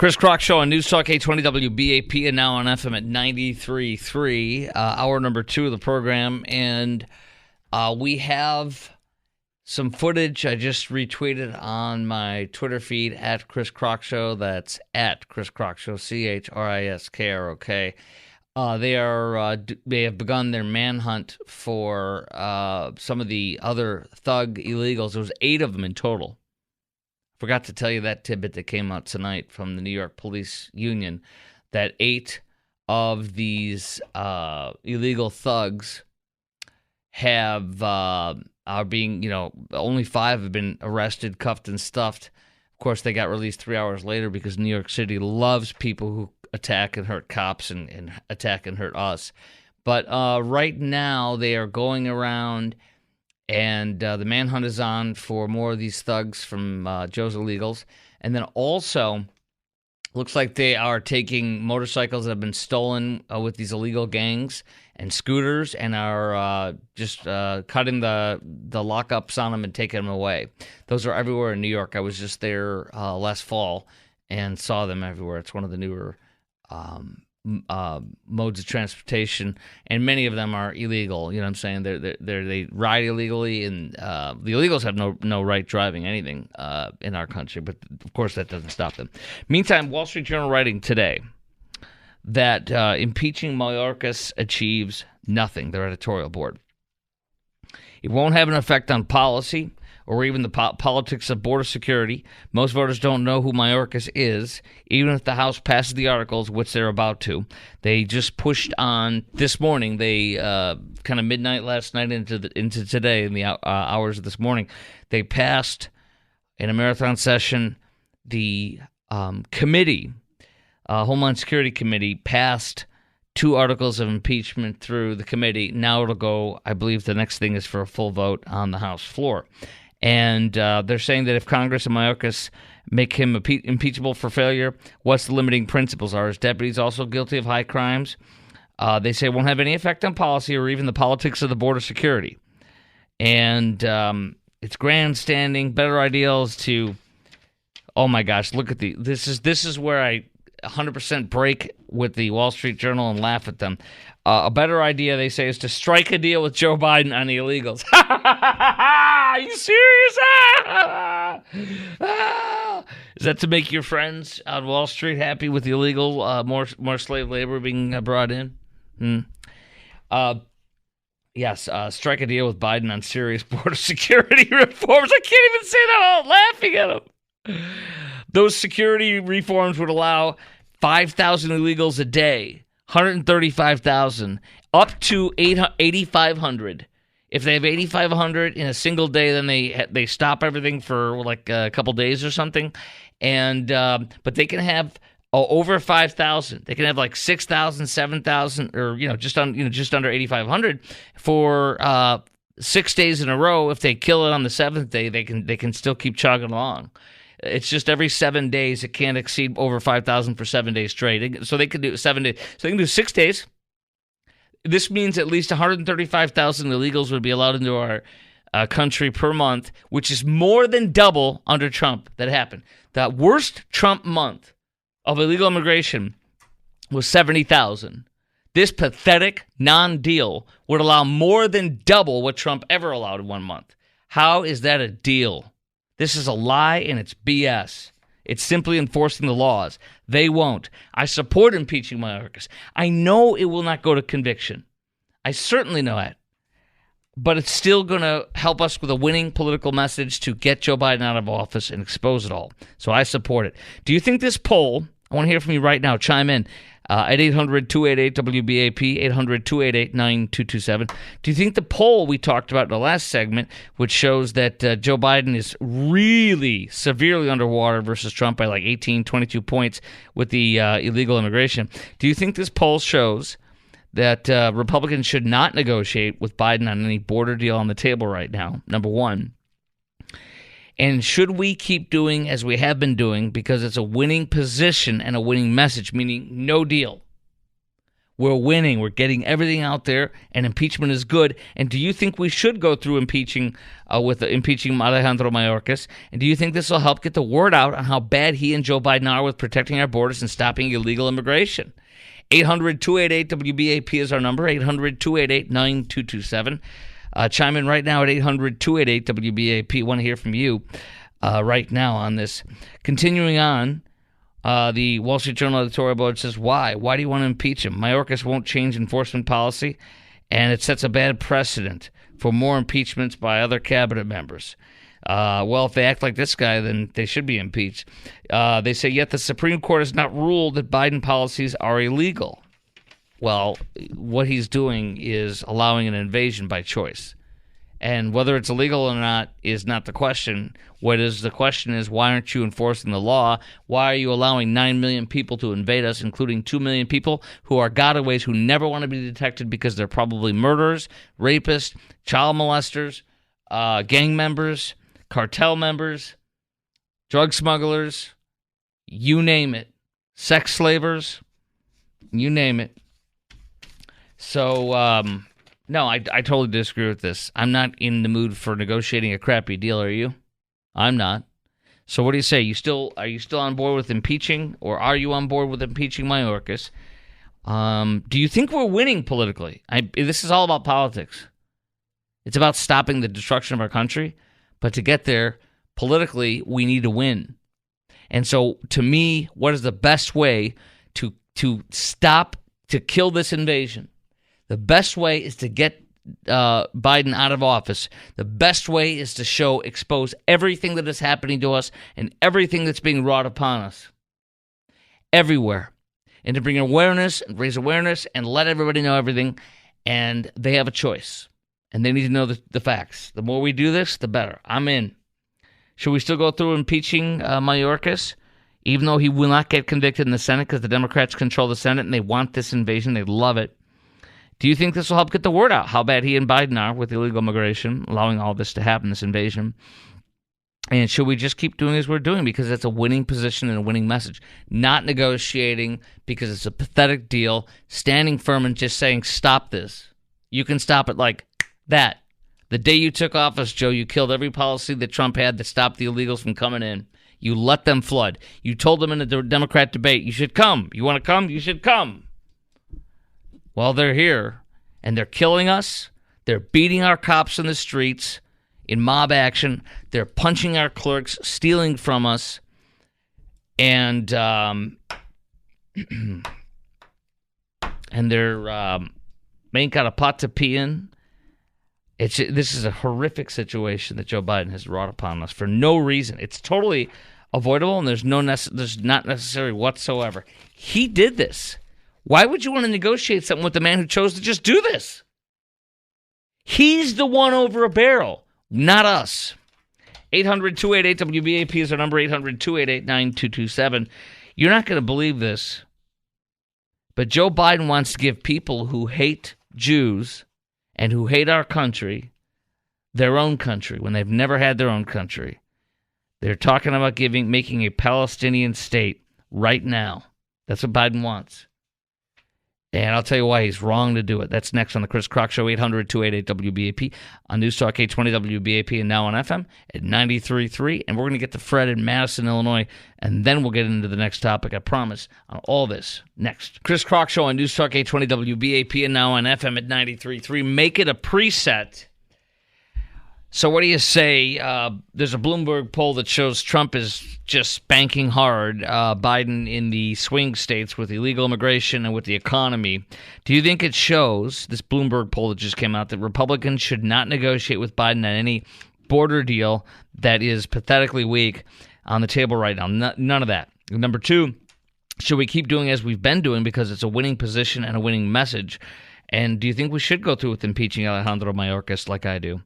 Chris Crock Show on News Talk 820 WBAP and now on FM at 93.3, hour number 2 of the program. And we have some footage I just retweeted on my Twitter feed at Chris Crock Show. That's at Chris Crock Show, ChrisKrock. They have begun their manhunt for some of the other thug illegals. There was 8 of them in total. Forgot to tell you that tidbit that came out tonight from the New York Police Union, that 8 of these illegal thugs have are being, only 5 have been arrested, cuffed, and stuffed. Of course, they got released 3 hours later because New York City loves people who attack and hurt cops and attack and hurt us. But right now, they are going around, and the manhunt is on for more of these thugs from Joe's Illegals. And then also, looks like they are taking motorcycles that have been stolen with these illegal gangs and scooters, and are just cutting the lockups on them and taking them away. Those are everywhere in New York. I was just there last fall and saw them everywhere. It's one of the newer modes of transportation, and many of them are illegal. You know what I'm saying? They ride illegally, and the illegals have no right driving anything in our country. But of course, that doesn't stop them. Meantime, Wall Street Journal writing today that impeaching Mayorkas achieves nothing. Their editorial board. It won't have an effect on policy or even the politics of border security. Most voters don't know who Mayorkas is, even if the House passes the articles, which they're about to. They just pushed on this morning. They kind of midnight last night into today, in the hours of this morning, they passed in a marathon session. The committee, Homeland Security Committee, passed 2 articles of impeachment through the committee. Now it'll go, I believe the next thing is for a full vote on the House floor. And they're saying that if Congress and Mayorkas make him impeachable for failure, what's the limiting principles? Are his deputies also guilty of high crimes? They say it won't have any effect on policy or even the politics of the border security. And it's grandstanding, better ideals to, oh my gosh, look at this is where I 100% break with the Wall Street Journal and laugh at them. A better idea, they say, is to strike a deal with Joe Biden on the illegals. Are you serious? Is that to make your friends on Wall Street happy with the illegal, more slave labor being brought in? Yes, strike a deal with Biden on serious border security reforms. I can't even say that without laughing at him. Those security reforms would allow 5,000 illegals a day, 135,000, up to 8,500. If they have 8,500 in a single day, then they stop everything for like a couple days or something. And but they can have over 5,000. They can have like 6,000, 7,000, or just under 8,500 for 6 days in a row. If they kill it on the 7th day, they can still keep chugging along. It's just every 7 days. It can't exceed over 5,000 for 7 days straight. So they could do 7 days. So they can do 6 days. This means at least 135,000 illegals would be allowed into our country per month, which is more than double under Trump that happened. The worst Trump month of illegal immigration was 70,000. This pathetic non-deal would allow more than double what Trump ever allowed in 1 month. How is that a deal? This is a lie, and it's BS. It's simply enforcing the laws. They won't. I support impeaching Mayorkas. I know it will not go to conviction. I certainly know that. But it's still going to help us with a winning political message to get Joe Biden out of office and expose it all. So I support it. Do you think this poll, I want to hear from you right now, chime in, at 800-288-WBAP, 800-288-9227. Do you think the poll we talked about in the last segment, which shows that Joe Biden is really severely underwater versus Trump by like 18, 22 points with the illegal immigration, do you think this poll shows that Republicans should not negotiate with Biden on any border deal on the table right now, number one? And should we keep doing as we have been doing because it's a winning position and a winning message, meaning no deal? We're winning. We're getting everything out there, and impeachment is good. And do you think we should go through impeaching Alejandro Mayorkas? And do you think this will help get the word out on how bad he and Joe Biden are with protecting our borders and stopping illegal immigration? 800-288-WBAP is our number, 800-288-9227. Chime in right now at 800-288-WBAP. Want to hear from you right now on this. Continuing on, the Wall Street Journal editorial board says, why? Why do you want to impeach him? Mayorkas won't change enforcement policy, and it sets a bad precedent for more impeachments by other cabinet members. Well, if they act like this guy, then they should be impeached. They say, yet the Supreme Court has not ruled that Biden policies are illegal. Well, what he's doing is allowing an invasion by choice. And whether it's illegal or not is not the question. What is the question is, why aren't you enforcing the law? Why are you allowing 9 million people to invade us, including 2 million people who are gotaways who never want to be detected because they're probably murderers, rapists, child molesters, gang members, cartel members, drug smugglers, you name it, sex slavers, you name it. So, no, I totally disagree with this. I'm not in the mood for negotiating a crappy deal, are you? I'm not. So what do you say? Are you still on board with impeaching, or are you on board with impeaching Mayorkas? Do you think we're winning politically? This is all about politics. It's about stopping the destruction of our country, but to get there, politically, we need to win. And so, to me, what is the best way to kill this invasion? The best way is to get Biden out of office. The best way is to expose everything that is happening to us and everything that's being wrought upon us. Everywhere. And to bring awareness and raise awareness and let everybody know everything. And they have a choice. And they need to know the facts. The more we do this, the better. I'm in. Should we still go through impeaching Mayorkas? Even though he will not get convicted in the Senate because the Democrats control the Senate and they want this invasion. They love it. Do you think this will help get the word out how bad he and Biden are with illegal immigration, allowing all this to happen, this invasion? And should we just keep doing as we're doing because it's a winning position and a winning message? Not negotiating because it's a pathetic deal, standing firm and just saying, stop this. You can stop it like that. The day you took office, Joe, you killed every policy that Trump had that stopped the illegals from coming in. You let them flood. You told them in the Democrat debate, you should come. You want to come? You should come. Well, they're here, and they're killing us. They're beating our cops in the streets in mob action. They're punching our clerks, stealing from us, and and they're ain't got a pot to pee in. This is a horrific situation that Joe Biden has wrought upon us for no reason. It's totally avoidable, and there's not necessary whatsoever. He did this. Why would you want to negotiate something with the man who chose to just do this? He's the one over a barrel, not us. 800-288-WBAP is our number, 800-288-9227. You're not going to believe this, but Joe Biden wants to give people who hate Jews and who hate our country their own country when they've never had their own country. They're talking about making a Palestinian state right now. That's what Biden wants. And I'll tell you why he's wrong to do it. That's next on the Chris Crock Show, 800-288-WBAP, on News Talk 820 WBAP, and now on FM at 93.3. And we're going to get to Fred in Madison, Illinois, and then we'll get into the next topic, I promise, on all this next. Chris Crock Show on News Talk 820 WBAP, and now on FM at 93.3. Make it a preset. So what do you say? There's a Bloomberg poll that shows Trump is just spanking hard Biden in the swing states with illegal immigration and with the economy. Do you think it shows, this Bloomberg poll that just came out, that Republicans should not negotiate with Biden on any border deal that is pathetically weak on the table right now? None of that. Number two, should we keep doing as we've been doing because it's a winning position and a winning message? And do you think we should go through with impeaching Alejandro Mayorkas like I do?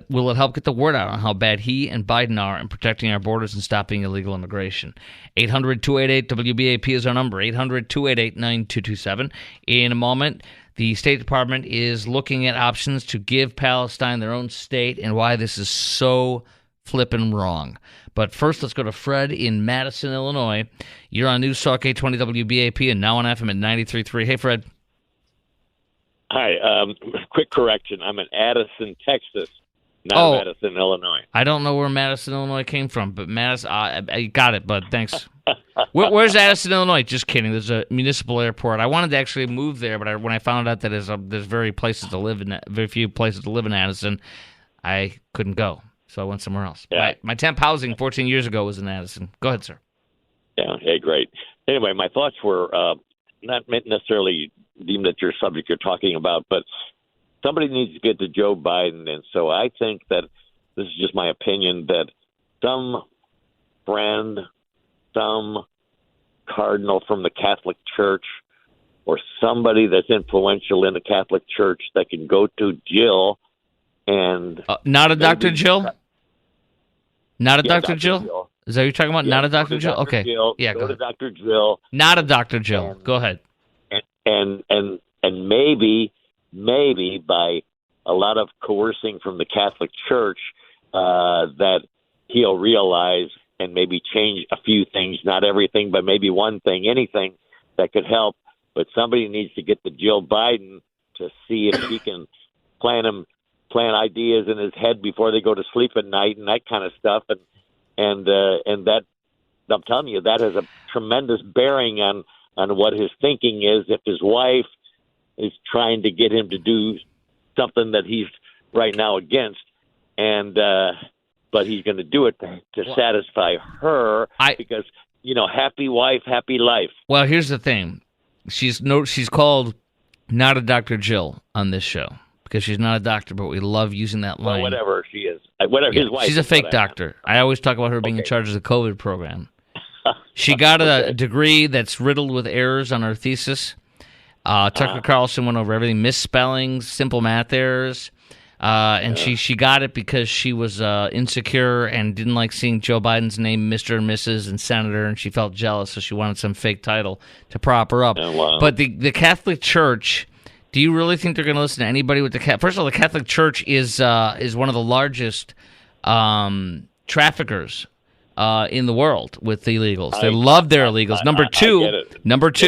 Will it help get the word out on how bad he and Biden are in protecting our borders and stopping illegal immigration? 800-288-WBAP is our number, 800-288-9227. In a moment, the State Department is looking at options to give Palestine their own state and why this is so flipping wrong. But first, let's go to Fred in Madison, Illinois. You're on News Talk 820 WBAP and now on FM at 93.3. Hey, Fred. Hi. Quick correction. I'm in Addison, Texas, not Madison, Illinois. I don't know where Madison, Illinois came from, but Madison, I got it, bud. Thanks. Where's Addison, Illinois? Just kidding. There's a municipal airport. I wanted to actually move there, but when I found out that there's very few places to live in Addison, I couldn't go. So I went somewhere else. Yeah. My temp housing 14 years ago was in Addison. Go ahead, sir. Yeah. Hey, great. Anyway, my thoughts were not necessarily deemed at your subject you're talking about, but somebody needs to get to Joe Biden. And so I think that this is just my opinion that some friend, some cardinal from the Catholic Church or somebody that's influential in the Catholic Church that can go to Jill and not a Dr. Jill? Not a yeah, Dr. Jill? Is that what you're talking about? Yeah, not a Dr. Jill? Dr. Okay. Jill, Yeah, go to Dr. Jill. Not a Dr. Jill. Go ahead. And maybe by a lot of coercing from the Catholic Church that he'll realize and maybe change a few things, not everything, but maybe one thing, anything that could help. But somebody needs to get to Jill Biden to see if he can plant ideas in his head before they go to sleep at night and that kind of stuff. And that, I'm telling you, that has a tremendous bearing on what his thinking is. If his wife is trying to get him to do something that he's right now against, and but he's going to do it to satisfy her, because happy wife, happy life. Well, here's the thing: she's called not a Dr. Jill on this show because she's not a doctor, but we love using that line. Well, whatever she is, whatever his wife. She's a fake doctor. I always talk about her being in charge of the COVID program. She got a degree that's riddled with errors on her thesis. Tucker Carlson went over everything, misspellings, simple math errors. And she got it because she was insecure and didn't like seeing Joe Biden's name, Mr. and Mrs. and Senator, and she felt jealous, so she wanted some fake title to prop her up. Oh, wow. But the Catholic Church, do you really think they're going to listen to anybody with the Catholic? First of all, the Catholic Church is one of the largest traffickers in the world with the illegals. They love their illegals. Number two,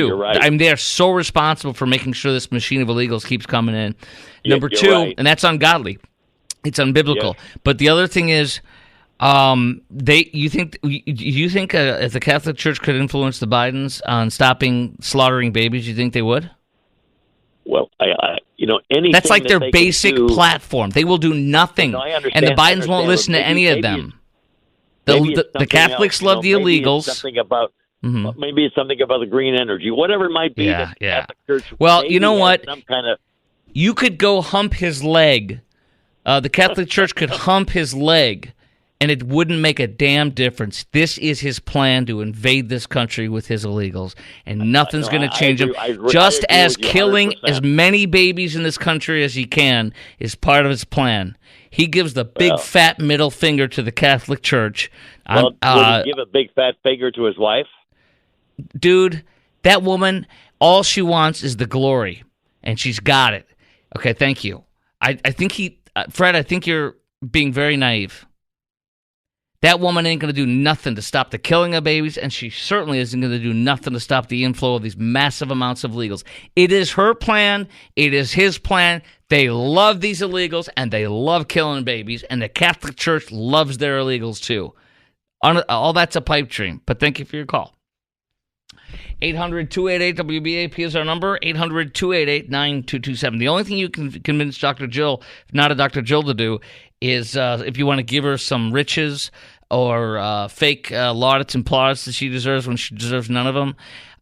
you're right. They're so responsible for making sure this machine of illegals keeps coming in. Number you're two, right. and that's ungodly. It's unbiblical. Yes. But the other thing is, you think if the Catholic Church could influence the Bidens on stopping slaughtering babies, you think they would? Well, anything that's like their basic platform. They will do nothing, no, and the Bidens won't listen to any of them. The Catholics love the illegals. Maybe it's something about the green energy, whatever it might be. Yeah. Catholic Church, well, you know what? Some kind of... You could go hump his leg. The Catholic Church could hump his leg, and it wouldn't make a damn difference. This is his plan to invade this country with his illegals, and nothing's going to change him. Just as killing as many babies in this country as he can is part of his plan. He gives the big fat middle finger to the Catholic Church. Would he give a big fat finger to his wife? Dude, that woman, all she wants is the glory, and she's got it. Okay, thank you. I think Fred, I think you're being very naive. That woman ain't going to do nothing to stop the killing of babies, and she certainly isn't going to do nothing to stop the inflow of these massive amounts of illegals. It is her plan. It is his plan. They love these illegals, and they love killing babies, and the Catholic Church loves their illegals, too. All that's a pipe dream, but thank you for your call. 800-288-WBAP is our number, 800-288-9227. The only thing you can convince Dr. Jill, not a Dr. Jill, to do is if you want to give her some riches or fake laudits and plaudits that she deserves when she deserves none of them.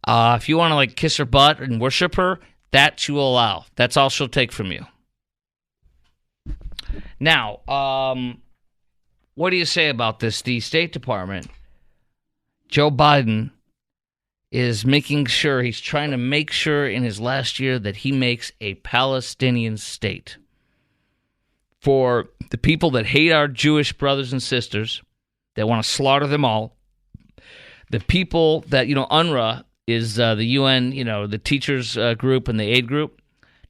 If you want to kiss her butt and worship her, that she will allow. That's all she'll take from you. Now, what do you say about this? The State Department, Joe Biden, is he's trying to make sure in his last year that he makes a Palestinian state. For the people that hate our Jewish brothers and sisters, that want to slaughter them all, the people that, UNRWA is the UN, the teachers group and the aid group,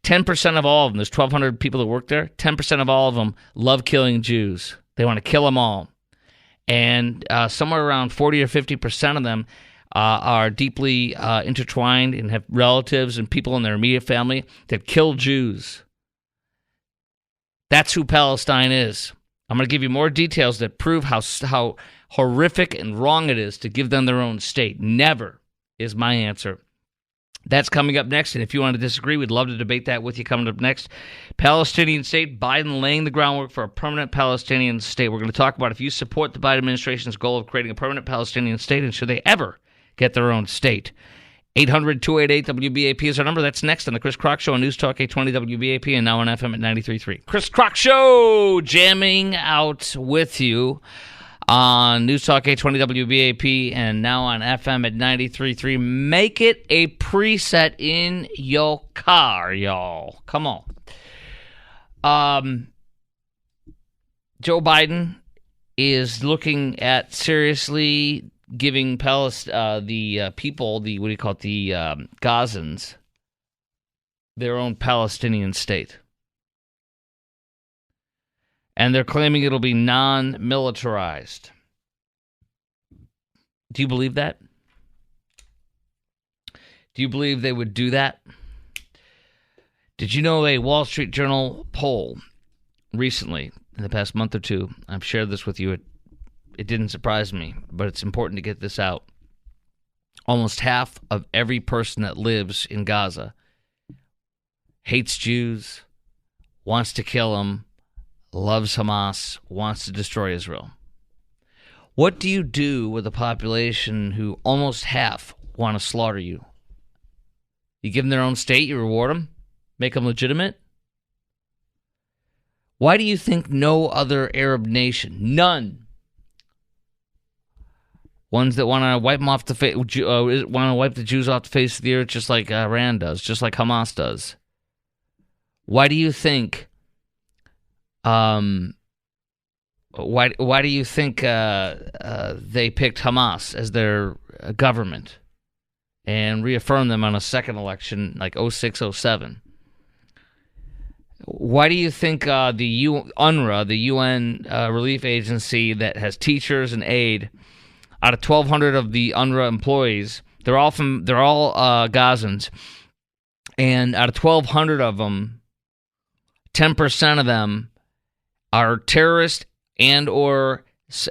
10% of all of them, there's 1,200 people that work there, 10% of all of them love killing Jews. They want to kill them all. And somewhere around 40 or 50% of them are deeply intertwined and have relatives and people in their immediate family that kill Jews. That's who Palestine is. I'm going to give you more details that prove how horrific and wrong it is to give them their own state. Never is my answer. That's coming up next, and if you want to disagree, we'd love to debate that with you. Coming up next, Palestinian state, Biden laying the groundwork for a permanent Palestinian state. We're going to talk about if you support the Biden administration's goal of creating a permanent Palestinian state, and should they ever get their own state. 800-288-WBAP is our number. That's next on the Chris Crock Show on News Talk 820 WBAP and now on FM at 93.3. Chris Crock Show, jamming out with you on News Talk 820 WBAP and now on FM at 93.3. Make it a preset in your car, y'all. Come on. Joe Biden is looking at seriously giving the people, the Gazans, their own Palestinian state. And they're claiming it'll be non-militarized. Do you believe that? Do you believe they would do that? Did you know a Wall Street Journal poll recently, in the past month or two, I've shared this with you, it didn't surprise me, but it's important to get this out. Almost half of every person that lives in Gaza hates Jews, wants to kill them, loves Hamas, wants to destroy Israel. What do you do with a population who almost half want to slaughter you? You give them their own state, you reward them, make them legitimate? Why do you think no other Arab nation, none, ones that want to wipe them off the face, want to wipe the Jews off the face of the earth, just like Iran does, just like Hamas does? Why do you think? Why do you think they picked Hamas as their government and reaffirmed them on a second election like 06, 07? Why do you think UNRWA, the UN relief agency that has teachers and aid, out of 1,200 of the UNRWA employees, they're all Gazans, and out of 1,200 of them, 10% of them are terrorists and or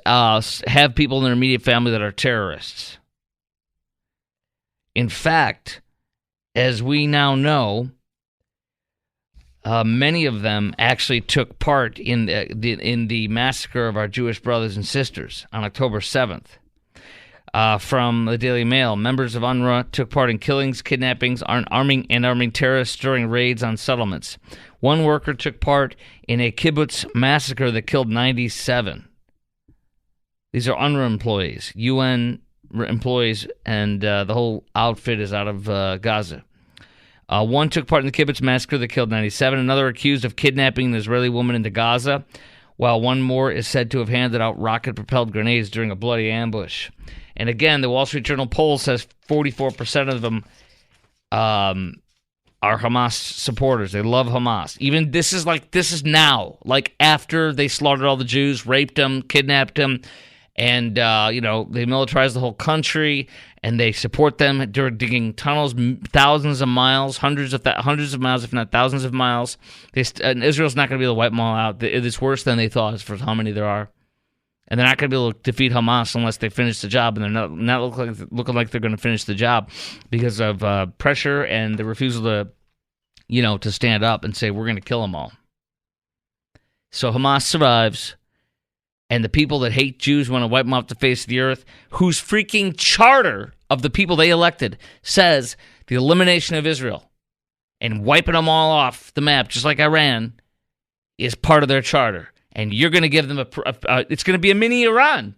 have people in their immediate family that are terrorists. In fact, as we now know, many of them actually took part in the massacre of our Jewish brothers and sisters on October 7th. From the Daily Mail, members of UNRWA took part in killings, kidnappings, arming terrorists during raids on settlements. One worker took part in a kibbutz massacre that killed 97. These are UNRWA employees, UN employees, and the whole outfit is out of Gaza. One took part in the kibbutz massacre that killed 97. Another accused of kidnapping an Israeli woman into Gaza, while one more is said to have handed out rocket-propelled grenades during a bloody ambush. And again, the Wall Street Journal poll says 44% of them are Hamas supporters. They love Hamas. Even this is now, like after they slaughtered all the Jews, raped them, kidnapped them, and they militarized the whole country, and they support them during digging tunnels, thousands of miles, hundreds of miles, if not thousands of miles. And Israel's not going to be able to wipe them all out. It's worse than they thought as for how many there are. And they're not going to be able to defeat Hamas unless they finish the job, and they're not looking like they're going to finish the job because of pressure and the refusal to stand up and say, we're going to kill them all. So Hamas survives, and the people that hate Jews want to wipe them off the face of the earth, whose freaking charter of the people they elected says the elimination of Israel and wiping them all off the map, just like Iran, is part of their charter. And you're going to give them it's going to be a mini Iran.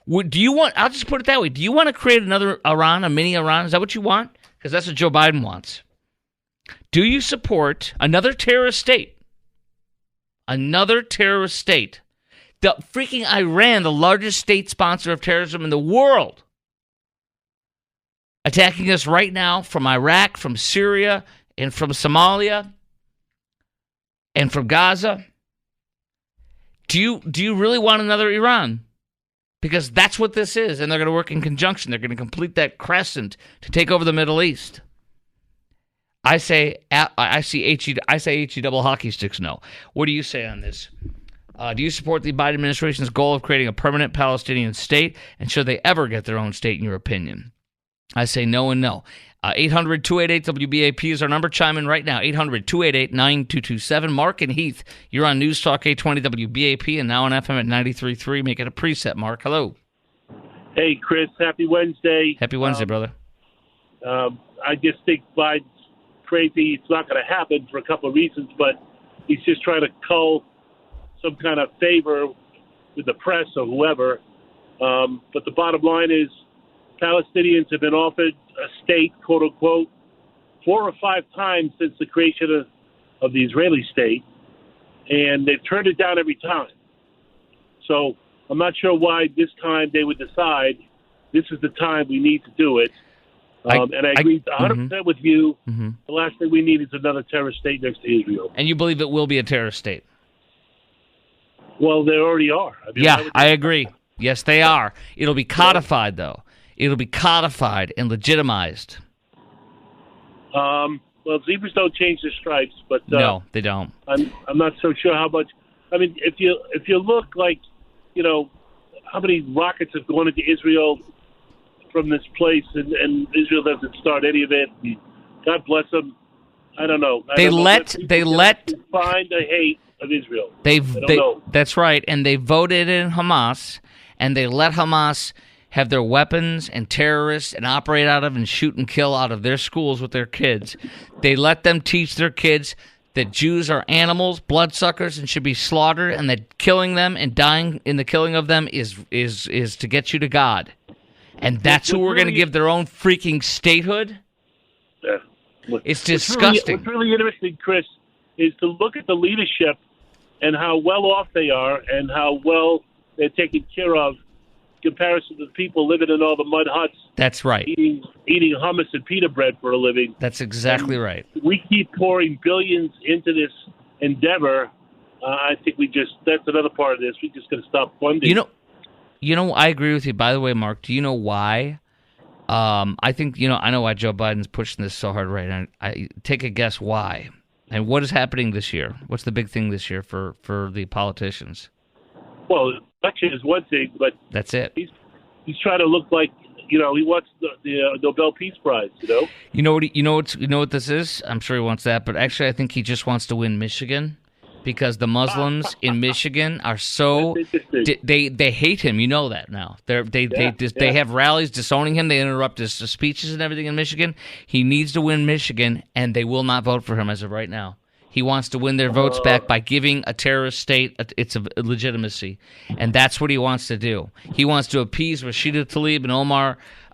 I'll just put it that way. Do you want to create another Iran, a mini Iran? Is that what you want? Because that's what Joe Biden wants. Do you support another terrorist state? Another terrorist state. The freaking Iran, the largest state sponsor of terrorism in the world, attacking us right now from Iraq, from Syria, and from Somalia, and from Gaza. Do you really want another Iran? because that's what this is, and they're going to work in conjunction. They're going to complete that crescent to take over the Middle East. I say HE double hockey sticks no. What do you say on this? Do you support the Biden administration's goal of creating a permanent Palestinian state, and should they ever get their own state, in your opinion? I say no and no. 800-288-WBAP is our number. Chime in right now. 800-288-9227. Mark and Heath, you're on News Talk 820 WBAP and now on FM at 93.3. Make it a preset, Mark. Hello. Hey, Chris. Happy Wednesday. Happy Wednesday, brother. I just think Biden's crazy. It's not going to happen for a couple of reasons, but he's just trying to cull some kind of favor with the press or whoever. But the bottom line is Palestinians have been offered a state, quote unquote, 4 or 5 times since the creation of the Israeli state, and they've turned it down every time. So I'm not sure why this time they would decide this is the time we need to do it. And I agree 100% with you. Mm-hmm. The last thing we need is another terrorist state next to Israel. And you believe it will be a terrorist state? Well, they already are. I agree. Yes, they are. It'll be codified, though. It'll be codified and legitimized. Well, zebras don't change their stripes, but no, they don't. I'm not so sure how much. I mean, if you look like, how many rockets have gone into Israel from this place, and Israel doesn't start any of it. God bless them. I don't know. They let find the hate of Israel. That's right, and they voted in Hamas, and they let Hamas have their weapons and terrorists and operate out of and shoot and kill out of their schools with their kids. They let them teach their kids that Jews are animals, bloodsuckers, and should be slaughtered, and that killing them and dying in the killing of them is to get you to God. And that's who we're going to give their own freaking statehood? Yeah. It's disgusting. What's really interesting, Chris, is to look at the leadership and how well off they are and how well they're taken care of in comparison to the people living in all the mud huts. That's right. Eating hummus and pita bread for a living. That's exactly right. We keep pouring billions into this endeavor. I think that's another part of this. We just got to stop funding. I agree with you. By the way, Mark, do you know why? I think, I know why Joe Biden's pushing this so hard right now. I take a guess why. And what is happening this year? What's the big thing this year for the politicians? Well, election is one thing, but that's it. He's trying to look like, he wants the Nobel Peace Prize, You know what this is? I'm sure he wants that, but actually I think he just wants to win Michigan. Because the Muslims in Michigan are so they hate him. You know that now. They have rallies disowning him. They interrupt his speeches and everything in Michigan. He needs to win Michigan, and they will not vote for him as of right now. He wants to win their votes back by giving a terrorist state its legitimacy, and that's what he wants to do. He wants to appease Rashida Tlaib and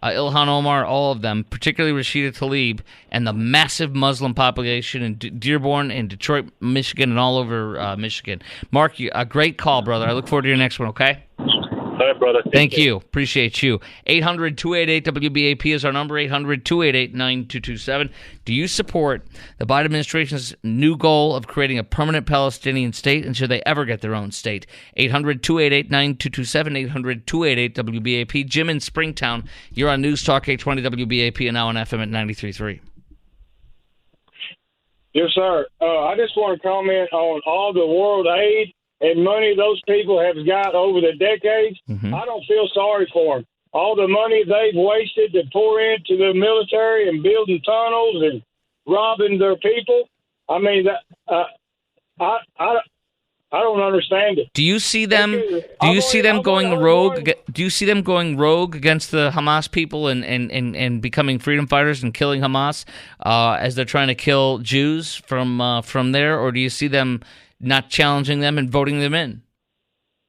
Ilhan Omar, all of them, particularly Rashida Tlaib, and the massive Muslim population in Dearborn and Detroit, Michigan, and all over Michigan. Mark, a great call, brother. I look forward to your next one, okay? All right, brother. Thank you. Appreciate you. 800-288-WBAP is our number, 800-288-9227. Do you support the Biden administration's new goal of creating a permanent Palestinian state, and should they ever get their own state? 800-288-9227, 800-288-WBAP. Jim in Springtown, you're on News Talk 820 WBAP and now on FM at 93.3. Yes, sir. I just want to comment on all the world aid and money those people have got over the decades. Mm-hmm. I don't feel sorry for them. All the money they've wasted to pour into the military and building tunnels and robbing their people. I mean, I don't understand it. Do you see them? Do you see them going rogue? Do you see them going rogue against the Hamas people and becoming freedom fighters and killing Hamas as they're trying to kill Jews from there, or do you see them not challenging them and voting them in?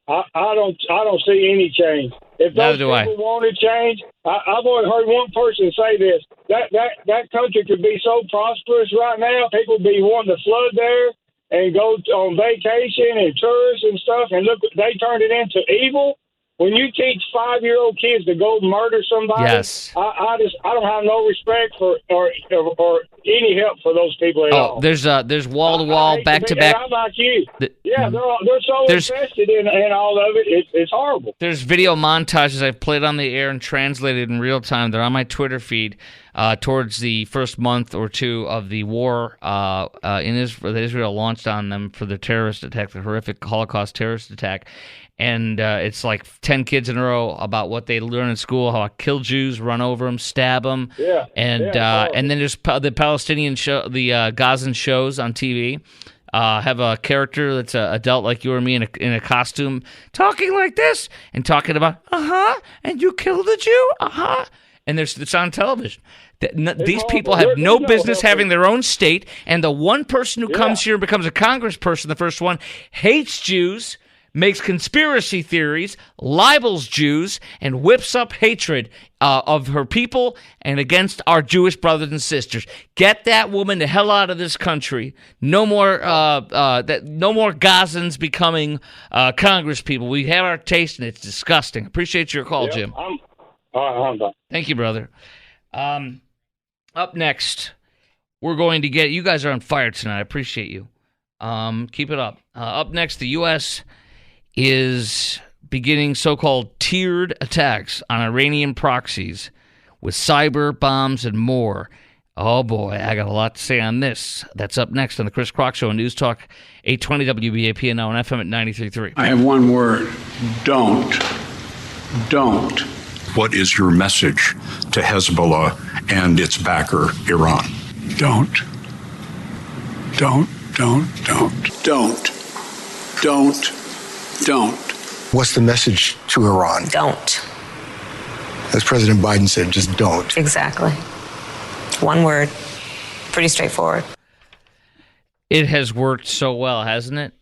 I don't see any change. If those people want to change, I've only heard one person say this. That country could be so prosperous right now, people would be wanting to flood there and go on vacation and tourists and stuff, and look, they turned it into evil. when you teach 5-year-old kids to go murder somebody, yes, I don't have no respect for or any help for those people at all. There's wall to wall, back to back. I'm like you. They're so invested in all of it. It's horrible. There's video montages I've played on the air and translated in real time. They're on my Twitter feed towards the first month or two of the war in Israel that Israel launched on them for the terrorist attack, the horrific Holocaust terrorist attack. And it's like 10 kids in a row about what they learn in school, how I kill Jews, run over them, stab them. Yeah. And then there's the Palestinian show, the Gazan shows on TV. Have a character that's an adult like you or me in a costume talking like this and talking about, and you killed a Jew, and it's on television. These people have no business having their own state, and the one person who comes here and becomes a congressperson, the first one, hates Jews, makes conspiracy theories, libels Jews, and whips up hatred of her people and against our Jewish brothers and sisters. Get that woman the hell out of this country. No more Gazans becoming Congress people. We have our taste, and it's disgusting. Appreciate your call, Jim. I'm done. Thank you, brother. Up next, we're going to get... You guys are on fire tonight. I appreciate you. Keep it up. Up next, the U.S. is beginning so-called tiered attacks on Iranian proxies with cyber bombs and more. Oh, boy, I got a lot to say on this. That's up next on the Chris Crock Show on News Talk 820 WBAP and now on FM at 93.3. I have one word. Don't. What is your message to Hezbollah and its backer, Iran? Don't. What's the message to Iran? Don't. As President Biden said, just don't. Exactly. One word. Pretty straightforward. It has worked so well, hasn't it?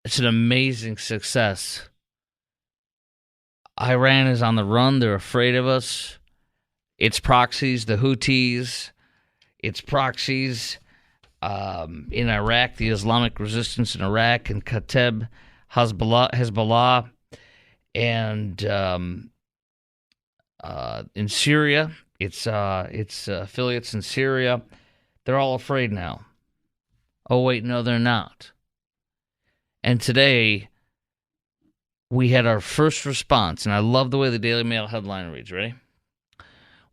It's an amazing success. Iran is on the run. They're afraid of us. Its proxies, the Houthis, its proxies in Iraq, the Islamic resistance in Iraq, and Kateb, Hezbollah, and in Syria, its affiliates in Syria, they're all afraid now. Oh, wait, no, they're not. And today, we had our first response, and I love the way the Daily Mail headline reads. Ready?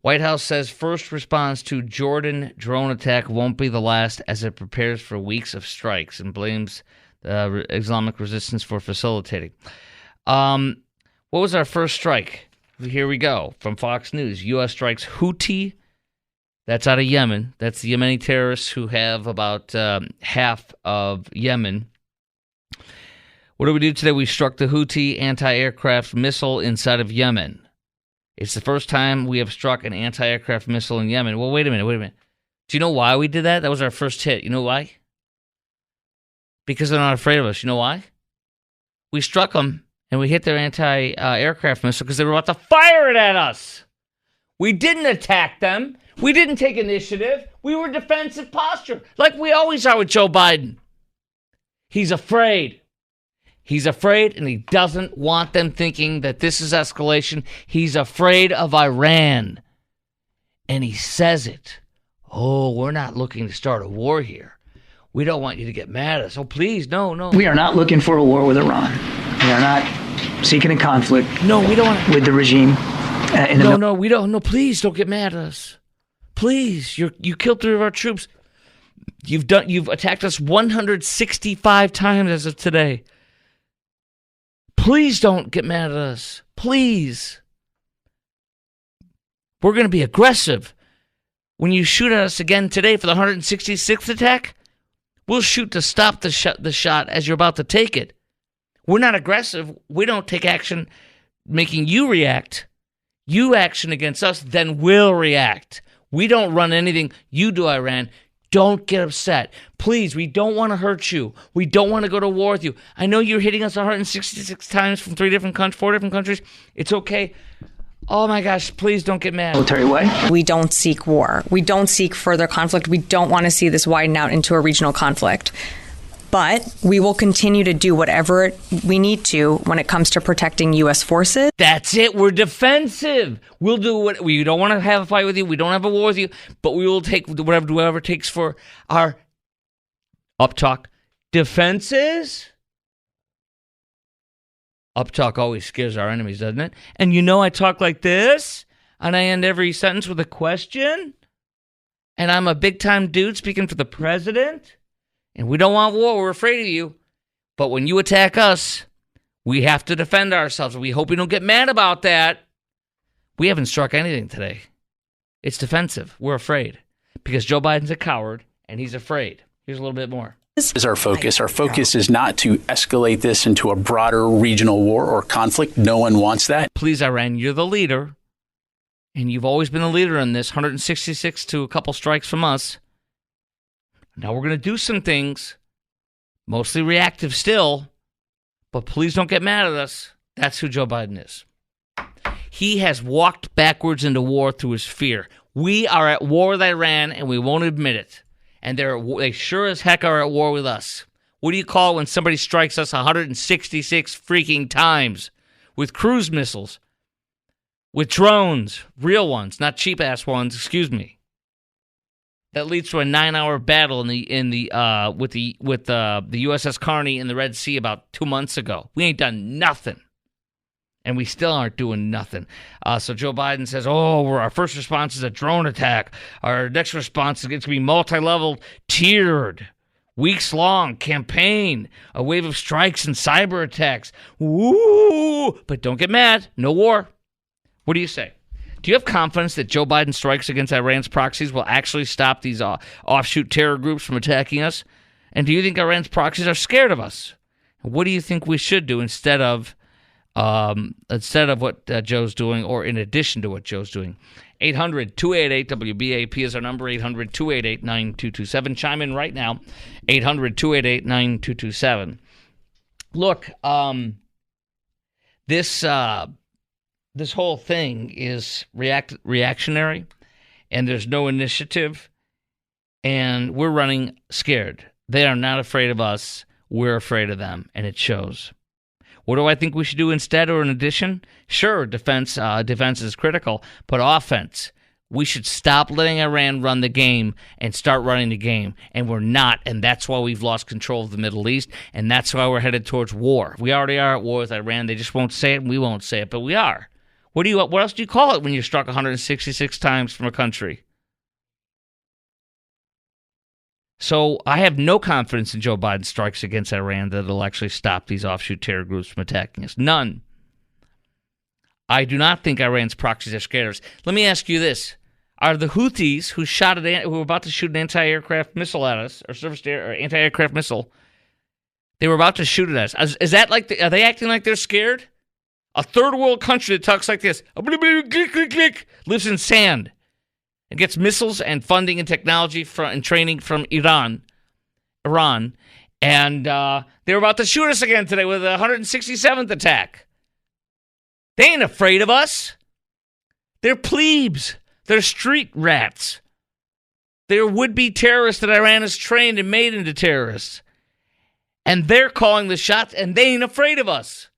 White House says first response to Jordan drone attack won't be the last as it prepares for weeks of strikes and blames the Islamic resistance for facilitating. What was our first strike? Here we go. From Fox News. U.S. strikes Houthi. That's out of Yemen. That's the Yemeni terrorists who have about half of Yemen. What did we do today? We struck the Houthi anti-aircraft missile inside of Yemen. It's the first time we have struck an anti-aircraft missile in Yemen. Well, wait a minute. Do you know why we did that? That was our first hit. You know why? Because they're not afraid of us. You know why? We struck them, and we hit their anti-aircraft missile because they were about to fire it at us. We didn't attack them. We didn't take initiative. We were defensive posture, like we always are with Joe Biden. He's afraid. He's afraid, and he doesn't want them thinking that this is escalation. He's afraid of Iran. And he says it. Oh, we're not looking to start a war here. We don't want you to get mad at us. Oh, please, no. We are not looking for a war with Iran. We are not seeking a conflict. No, we don't want with the regime. No, we don't. No, please don't get mad at us. Please, you killed 3 of our troops. You've attacked us 165 times as of today. Please don't get mad at us. Please. We're going to be aggressive. When you shoot at us again today for the 166th attack, we'll shoot to stop the shot as you're about to take it. We're not aggressive. We don't take action making you react. You action against us, then we'll react. We don't run anything. You do, Iran. Don't get upset. Please, we don't want to hurt you. We don't want to go to war with you. I know you're hitting us 166 times from 4 different countries. It's okay. Oh my gosh, please don't get mad. Military way. We don't seek war. We don't seek further conflict. We don't want to see this widen out into a regional conflict. But we will continue to do whatever we need to when it comes to protecting U.S. forces. That's it. We're defensive. We'll do what we don't want to have a fight with you. We don't have a war with you, but we will take whatever it takes for our uptalk defenses. Uptalk always scares our enemies, doesn't it? And I talk like this, and I end every sentence with a question. And I'm a big-time dude speaking for the president. And we don't want war. We're afraid of you. But when you attack us, we have to defend ourselves. We hope you don't get mad about that. We haven't struck anything today. It's defensive. We're afraid. Because Joe Biden's a coward, and he's afraid. Here's a little bit more. This is our focus. Our focus is not to escalate this into a broader regional war or conflict. No one wants that. Please, Iran, you're the leader. And you've always been the leader in this, 166 to a couple strikes from us. Now we're going to do some things, mostly reactive still, but please don't get mad at us. That's who Joe Biden is. He has walked backwards into war through his fear. We are at war with Iran, and we won't admit it. And they sure as heck are at war with us. What do you call when somebody strikes us 166 freaking times with cruise missiles? With drones, real ones, not cheap-ass ones, excuse me. That leads to a 9-hour battle with the USS Carney in the Red Sea about 2 months ago. We ain't done nothing, and we still aren't doing nothing. So Joe Biden says, our first response is a drone attack. Our next response is going to be multi-level, tiered, weeks-long campaign, a wave of strikes and cyber attacks. Woo! But don't get mad. No war. What do you say? Do you have confidence that Joe Biden's strikes against Iran's proxies will actually stop these offshoot terror groups from attacking us? And do you think Iran's proxies are scared of us? What do you think we should do instead of what Joe's doing, or in addition to what Joe's doing? 800-288-WBAP is our number, 800-288-9227. Chime in right now, 800-288-9227. Look, this whole thing is reactionary, and there's no initiative, and we're running scared. They are not afraid of us. We're afraid of them, and it shows. What do I think we should do instead or in addition? Sure, defense is critical, but offense. We should stop letting Iran run the game and start running the game, and we're not, and that's why we've lost control of the Middle East, and that's why we're headed towards war. We already are at war with Iran. They just won't say it, and we won't say it, but we are. What else do you call it when you're struck 166 times from a country? So I have no confidence in Joe Biden's strikes against Iran that it'll actually stop these offshoot terror groups from attacking us. None. I do not think Iran's proxies are scared of us. Let me ask you this. Are the Houthis who were about to shoot an anti-aircraft missile at us, or anti-aircraft missile, they were about to shoot it at us. Is that are they acting like they're scared? A third world country that talks like this, lives in sand, and gets missiles and funding and technology and training from Iran, and they were about to shoot us again today with a 167th attack. They ain't afraid of us. They're plebes. They're street rats. They're would-be terrorists that Iran has trained and made into terrorists. And they're calling the shots, and they ain't afraid of us.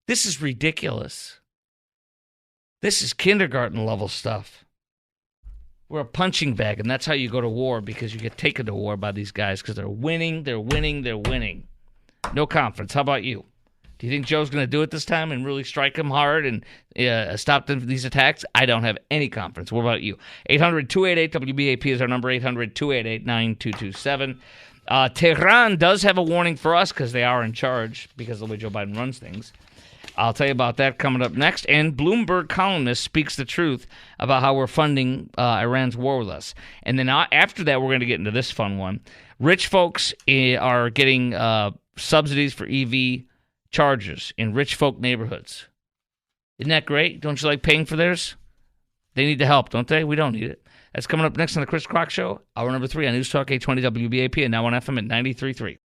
This is ridiculous. This is kindergarten level stuff. We're a punching bag, and that's how you go to war, because you get taken to war by these guys because they're winning, they're winning, they're winning. No confidence. How about you? Do you think Joe's going to do it this time and really strike them hard and stop these attacks? I don't have any confidence. What about you? 800-288-WBAP is our number, 800-288-9227. Tehran does have a warning for us because they are in charge because of the way Joe Biden runs things. I'll tell you about that coming up next. And Bloomberg columnist speaks the truth about how we're funding Iran's war with us. And then after that, we're going to get into this fun one. Rich folks are getting subsidies for EV chargers in rich folk neighborhoods. Isn't that great? Don't you like paying for theirs? They need the help, don't they? We don't need it. That's coming up next on the Chris Crock Show, hour number 3 on News Talk 820 WBAP and now on FM at 93.3.